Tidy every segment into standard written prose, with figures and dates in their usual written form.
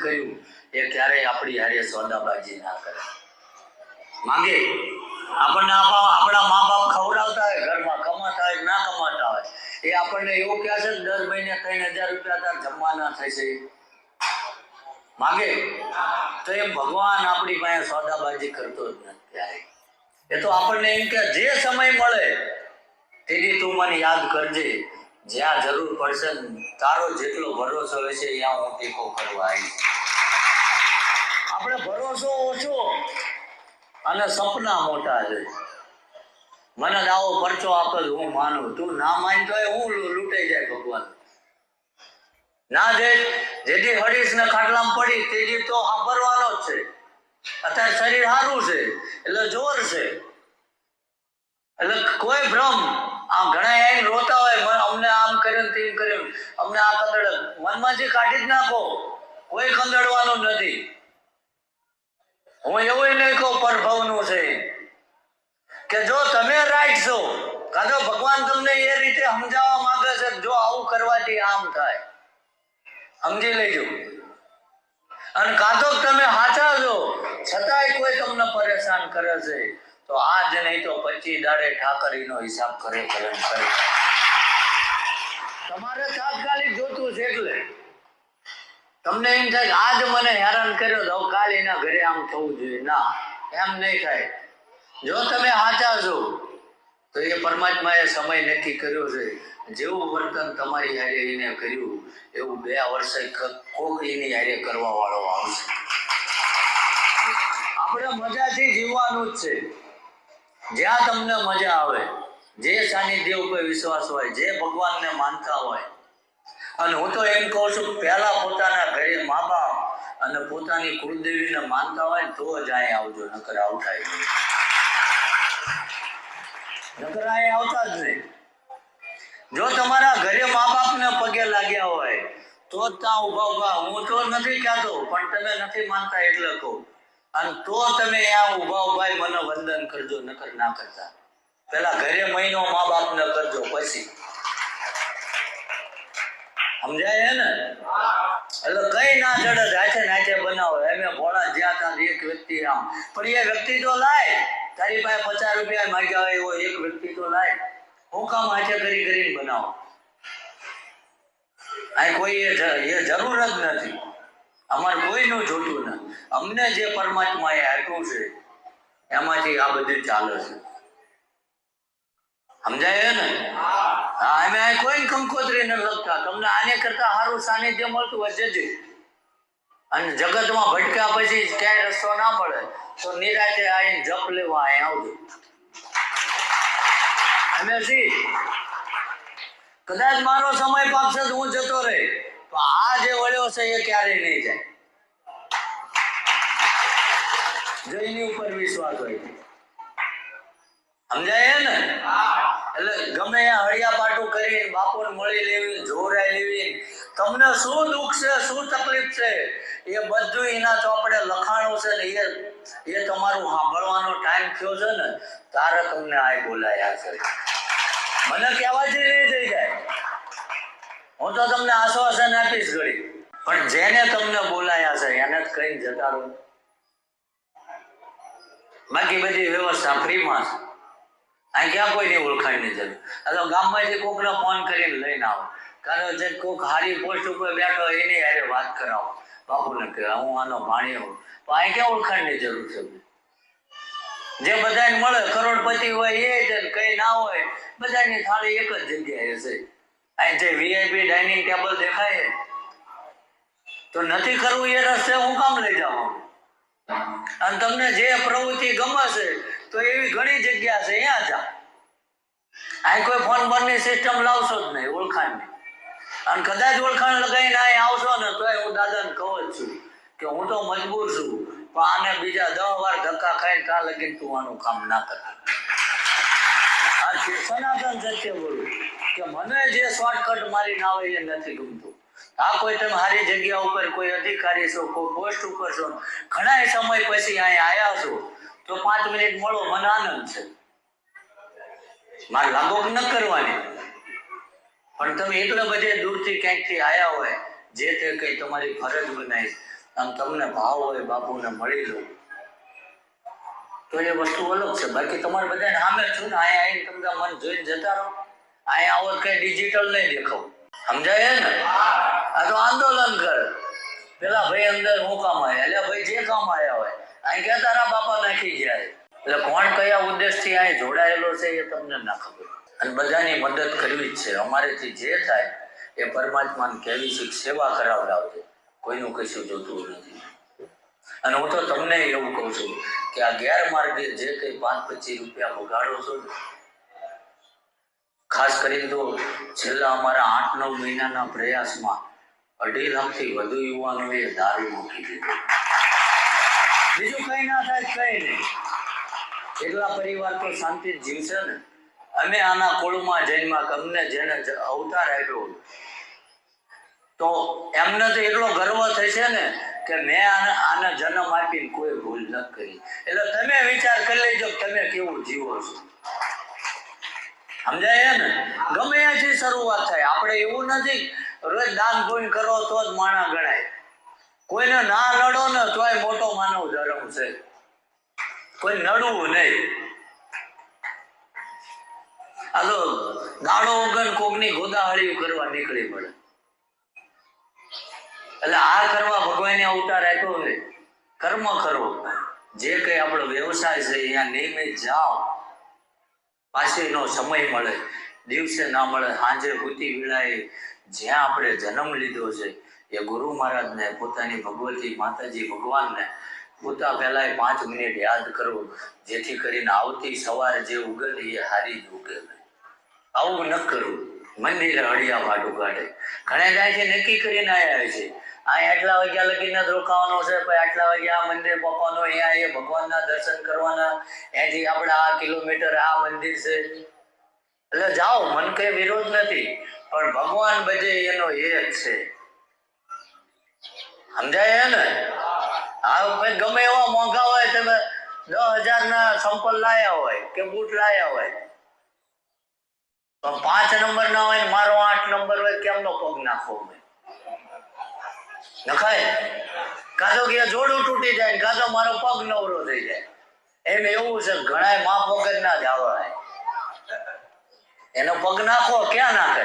કર્યું એ ક્યારેય આપણી હારે સોદાબાજી ના કરે. માંગે આપણને આપણા મા બાપ ખવડાવતા હોય, ઘરમાં કમાતા હોય ના કમાતા હોય, એ આપણને એવું કહે છે દર મહિને 3000 રૂપિયા તાર જમવાના થશે. માંગે તો એ ભગવાન આપણી પાસે સોદાબાજી કરતો જ નથી. એ તો આપણને એમ કે જે સમય મળે તેથી તું મને યાદ કરજે, જ્યાં જરૂર પડશે તારો જેટલો ભરોસો હોય છે ત્યાં હું ટેકો કરવા આવીશ. આપણે ભરોસો ઓછો અને સપના મોટા છે. મને આવો પરચો આપે હું માનું, તું ના માનતો હોય હું લૂંટાઈ જાય ભગવાન. ના જેથી હડીશ ને ખાટલામાં પડી તેજી તો સાંભળવાનો જ છે. અત્યારે શરીર સારું છે એટલે જોર છે, એટલે કોઈ ભ્રમ. આમ ઘણા એમ રોતા હોય અમને આમ કર્યું તેમ કર્યું, અમને આ કંદડ મનમાંથી કાઢી જ નાખો. કોઈ કંદડવાનું નથી. હું એવું નહીં કહું પરભવનું છે કે જો તમે રાઈટ છો, કાં તો ભગવાન તમને એ રીતે સમજાવવા માંગે છે જો આવું કરવાથી આમ થાય, સમજી લેજો. અને કાં તો તમે સાચા છો છતાંય કોઈ તમને પરેશાન કરે છે તો આજ નહીં તો 25 દાડે ઠાકરીનો હિસાબ કરે. તમારે તાત્કાલિક જોતું છે એટલે તમને એમ થાય આજ મને હેરાન કર્યો તો કાલે એના ઘરે આમ થવું જોઈએ. ના, એમ નહીં થાય. જો તમે સાચા છો તો એ પરમાત્માએ સમય નક્કી કર્યો છે, જેવું વર્તન તમારી હારે એને કર્યું એવું 2 વર્ષે કોક એની હારે કરવા વાળો આવશે. આપણે મજાથી જીવવાનું જ છે. જ્યાં તમને મજા આવે, જે સાનિધ્ય ઉપર વિશ્વાસ હોય, જે ભગવાનને માનતા હોય. અને હું તો એમ કહું છું પહેલા પોતાના ઘરે મા બાપ અને પોતાની કુળદેવીને માનતા હોય ને તો જ અહીં આવજો, નકર આવતા આવતા જ નહીં. જો તમારા ઘરે મા બાપને પગે લાગ્યા હોય તો જ ત્યાં ઉભા. હું તો નથી કહેતો પણ તમે નથી માનતા એટલે કહું. અને તો તમે ત્યાં ઉભા મને વંદન કરજો, નકર ના કરતા. પેલા ઘરે મહિનો મા બાપને કરજો પછી સમજાય ને. એટલે કઈ ના ચડે નાચે બનાવો. એમ ભોળા જ્યાં ત્યાં એક વ્યક્તિ આમ, પણ એ વ્યક્તિ તો લાય. તારી પાસે 50 રૂપિયા માંગ્યા હોય એવો એક વ્યક્તિ તો લાય. હું કામ હાથે કરીને બનાવો? અહીં કોઈ એ જરૂર જ નથી. અમારે કોઈનું જોતું નથી. અમને જે પરમાત્માએ આપ્યું છે એમાંથી આ બધું ચાલે છે. સમજાય ને? હા, અમે કોઈ કંકોત્રી ન લખતા. તમને આને કરતા સારું સાનિધ્ય મળતું હોય જજે. અને જગતમાં ભટક્યા પછી ક્યાંય રસ્તો ના મળે તો નિરાતે આવીને જપ લેવા અહીં આવજો. અમે કદાચ મારો સમય પાકશે તો હું જતો રહે, તો આ જે વળ્યો છે એ ક્યારેય નહીં જાય. જો એની ઉપર વિશ્વાસ હોય. સમજાય ને? એટલે ગમે હળિયા પાટું કરીને બાપુને મળી લેવી, જોરાઈ લેવી, તમને શું દુઃખ છે, શું તકલીફ છે એ બધું એના ચોપડે લખાણું છે ને એ તમારું સાંભળવાનો ટાઈમ થયો છે ને તારે તમને આ બોલાયા છે. મને કહેવાથી નહીં થઈ જાય. હું તો તમને આશ્વાસન આપીશ ઘડી, પણ જેને તમને બોલાયા છે એને જ કઈ જતા રહો. બાકી બધી વ્યવસ્થા ફ્રીમાં છે. અહીં ક્યાં કોઈની ઓળખાણની જરૂર. આ તો ગામમાંથી કોકને ફોન કરીને લઈને આવો. કારણ જે કોક હારી પોસ્ટ ઉપર બેઠો એની હારે વાત કરાવો. બાપુને કહેવાય હું આનો ભાણ્યો હું. તો અહીં ક્યાં ઓળખાણની જરૂર છે? જે બધાને મળે, કરોડપતિ હોય એ જ, કઈ ના હોય બધાની થાળી એક જ જગ્યાએ છે. અહીં જે VIP ડાઇનિંગ ટેબલ દેખાય તો નથી કરવું એ રસ્તે હું કામ લઈ જાઉં? અને તમને જે પ્રવૃત્તિ ગમે છે તો એવી ઘણી જગ્યા છે, ત્યાં જા. અહીં કોઈ ફોન બંધની સિસ્ટમ લાવશો જ નહીં ઓળખાણની. અને કદાચ ઓળખાણ લગાવીને અહીં આવશો ને તો હું દાદાને કહું જ છું કે હું તો મજબૂર છું, પણ આને બીજા 10 વાર ધક્કા ખાઈને ત્યાં લગીને તું આનું કામ ના કર. આ સનાતન સત્ય બોલું કે મને જે શોર્ટકટ મારીને આવે એ નથી ગમતું. આ કોઈ તમે સારી જગ્યા ઉપર કોઈ અધિકારી છો, કોઈ પોસ્ટ ઉપર છો, ઘણા સમય પછી અહીં આવ્યા છો તો 5 મિનિટ મળો, મને આનંદ છે. મારે લાગોક ન કરવાની, પણ તમે એટલા બધે દૂરથી ક્યાંકથી આવ્યા હોય જે તે કઈ તમારી ફરજ બનાવી આમ તમને ભાવ હોય બાપુને મળી લો તો એ વસ્તુ અલગ છે. બાકી તમારે બધાને સામે છું ને, અહીંયા આવીને તમને મન જોઈને જતા રહો. અહીંયા આવો કઈ ડિજિટલ નહીં દેખાવ, સમજાય ને? આ તો આંદોલન કર. પેલા ભાઈ અંદર હું કામ આવ્યા, એટલે ભાઈ જે કામ આવ્યા હોય અહીં કહેતા તારા બાપા નાખી જાય. એટલે કોણ કયા ઉદ્દેશથી અહીં જોડાયેલો છે એ તમને ના ખબર. અને બધાની મદદ કરવી જ છે. અમારેથી જે થાય એ પરમાત્માને કહેવી છે, સેવા કરાવડાવજે, કોઈનું કશું જોતું નથી. અને હું તો તમને એવું કહું છું કે આ ગેરમાર્ગે જે કંઈ 5-25 રૂપિયા બગાડો છો ને, ખાસ કરીને તો છેલ્લા અમારા 8-9 મહિનાના પ્રયાસમાં 2.5 લાખથી વધુ યુવાનોએ દારૂ મૂકી દીધો. બીજું કઈ ના થાય, કઈ નહીં. એટલા પરિવાર તો શાંતિ જીવશે ને. અમે આના કુળમાં જન્મા, અમને જેને અવતાર આપ્યો તો એમને તો એટલો ગર્વ થશે ને કે મેં આને જન્મ આપીને કોઈ ભૂલ ન કરી. એટલે તમે વિચાર કરી લેજો તમે કેવું જીવો છો, સમજાય ને? ગમે ત્યાંથી શરૂઆત થાય. આપણે એવું નથી રોજ દાન પુણ્ય કરો તો જ માણા ગણાય. કોઈને ના લડો ને તોય મોટો માનવ ધર્મ છે. કોઈ નડવું નહીં. આ તો દાડો વગર કોકની ગોદાહળી કરવા નીકળી પડે. એટલે આ કરવા ભગવાને અવતાર આપ્યો છે. કર્મ કરો, જે કઈ આપણો વ્યવસાય છે અહીંયા નિયમિત જાઓ. પાછળનો સમય મળે, દિવસે ના મળે, સાંજે હુતી વેળાએ જ્યાં આપણે જન્મ લીધો છે એ ગુરુ મહારાજને, પોતાની ભગવતી માતાજી ભગવાનને પોતા પહેલા 5 મિનિટ યાદ કરો, જેથી કરીને આવતી સવારે જે ઉગે એ હારી જ ઉગે. આવું ન કરવું. મંદિરે હળિયા ભાડું કાઢે. ઘણા જાય છે નક્કી કરીને આવ્યા છે આ આટલા વાગ્યા લગીને જ રોકાવાનો છે, પછી આટલા વાગ્યા આ મંદિર પપ્પાનો, અહીંયા એ ભગવાનના દર્શન કરવાના, અહીંથી આપણે આ કિલોમીટર આ મંદિર છે. એટલે જાઓ, મન કઈ વિરોધ નથી, પણ ભગવાન બધે એનો એક છે, સમજાય ને? હા, ગમે એવા મોંઘા હોય, તમે 10,000 ના સંપલ લાયા હોય કે બૂટ લાયા હોય, પણ 5 નંબર ના હોય ને મારો 8 નંબર હોય, કેમનો પગ નાખો? નખાય? કાં તો કે જોડું તૂટી જાય, કાં તો મારો પગ નવરો થઈ જાય. એમ એવું છે. ઘણા માપ વગર ના જ આવે, એનો પગ નાખો, ક્યાં નાખે?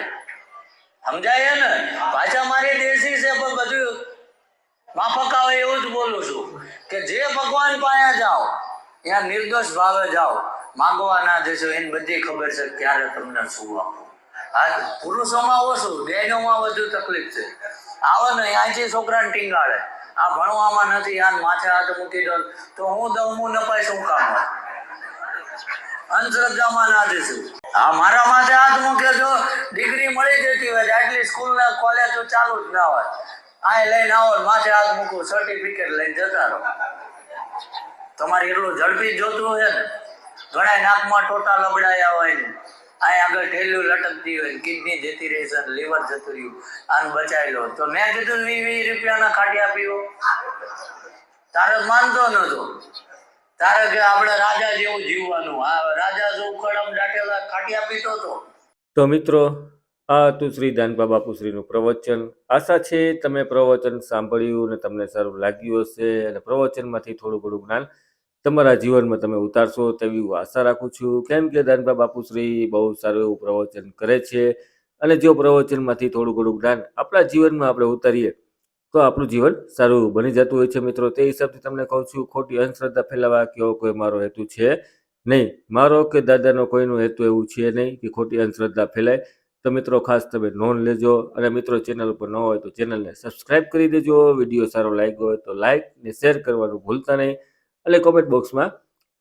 સમજાય ને? પાછા મારી દેશી છે, પણ બધું માફક આવે એવું જ બોલું છું કે જે ભગવાન પાસે જાઓ ત્યાં નિર્દોષ ભાવે જાઓ, માંગવા ના જશો. એને બધી ખબર છે ક્યારે તમને શું આપો. હા, પુરુષોમાં ઓછું, બહેનોમાં વધુ તકલીફ છે. આવે ને અહીંથી છોકરાને ટીંગાડે, આ ભણવામાં નથી, આ માથે હાથ મૂકી દો તો હું દઉં નપાય શું કામ હોય? અંધશ્રદ્ધામાં ના જઈશું. હા, મારા માથે હાથ મૂકે જો ડિગ્રી મળી જતી હોય, આટલી સ્કૂલ ના કોલેજ તો ચાલુ જ ના હોય, આ લઈને આવો માથે હાથ મૂકું, સર્ટિફિકેટ લઈને જતા રહો. તમારે એટલું ઝડપી જોતું હોય ને. ઘણા નાકમાં ટોટા લબડાયા હોય ને, અહીં આગળ ઢેલું લટકતી હોય, કિડની જતી રહી છે, લીવર જતું રહ્યું, આને બચાવી લો. તો મેં કીધું 20 રૂપિયાના ખાટિયા પીવો. તારે માનતો નતો. તારે કે આપણે રાજા જેવું જીવવાનું. આ રાજા જો ઉખડમ દાટેલા ખાટિયા પીતો હતો. તો મિત્રો, આ હતું શ્રી દાનબા બાપુશ્રીનું પ્રવચન. આશા છે તમે પ્રવચન સાંભળ્યું અને તમને સારું લાગ્યું હશે, અને પ્રવચનમાંથી થોડું ઘણું જ્ઞાન તમારા જીવનમાં તમે ઉતારશો તેવી હું આશા રાખું છું. કેમ કે દાનબા બાપુશ્રી બહુ સારું એવું પ્રવચન કરે છે, અને જો પ્રવચનમાંથી થોડું ઘણું જ્ઞાન આપણા જીવનમાં આપણે ઉતારીએ તો આપણું જીવન સારું બની જતું હોય છે. મિત્રો, તે હિસાબથી તમને કહું છું, ખોટી અંધશ્રદ્ધા ફેલાવવા કેવો કોઈ મારો હેતુ છે નહીં. મારો કે દાદાનો કોઈનું હેતુ એવું છે નહીં કે ખોટી અંધશ્રદ્ધા ફેલાય. તો મિત્રો, ખાસ તમે નોંધ લેજો. અને મિત્રો, ચેનલ ઉપર ન હોય તો ચેનલને સબસ્ક્રાઇબ કરી દેજો. વિડીયો સારો લાગ્યો હોય તો લાઇક ને શેર કરવાનું ભૂલતા નહીં. એટલે કોમેન્ટ બોક્સમાં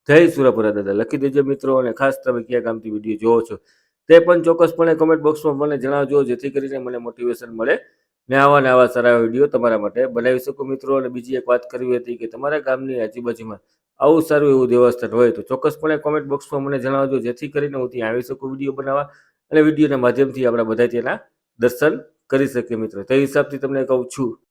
જય સુરાપુરા દાદા લખી દેજો મિત્રો. અને ખાસ તમે કયા ગામથી વિડીયો જોવો છો તે પણ ચોક્કસપણે કોમેન્ટ બોક્સમાં મને જણાવજો, જેથી કરીને મને મોટિવેશન મળે ને આવા સારા વિડીયો તમારા માટે બનાવી શકું મિત્રો. અને બીજી એક વાત કરવી હતી કે તમારા ગામની આજુબાજુમાં આવું સારું એવું દેવસ્થાન હોય તો ચોક્કસપણે કોમેન્ટ બોક્સમાં મને જણાવજો, જેથી કરીને હું ત્યાં આવી શકું વિડીયો બનાવવા, અને વિડીયોના માધ્યમથી આપણે બધા તેના દર્શન કરી શકીએ મિત્રો. તે હિસાબથી તમને કહું છું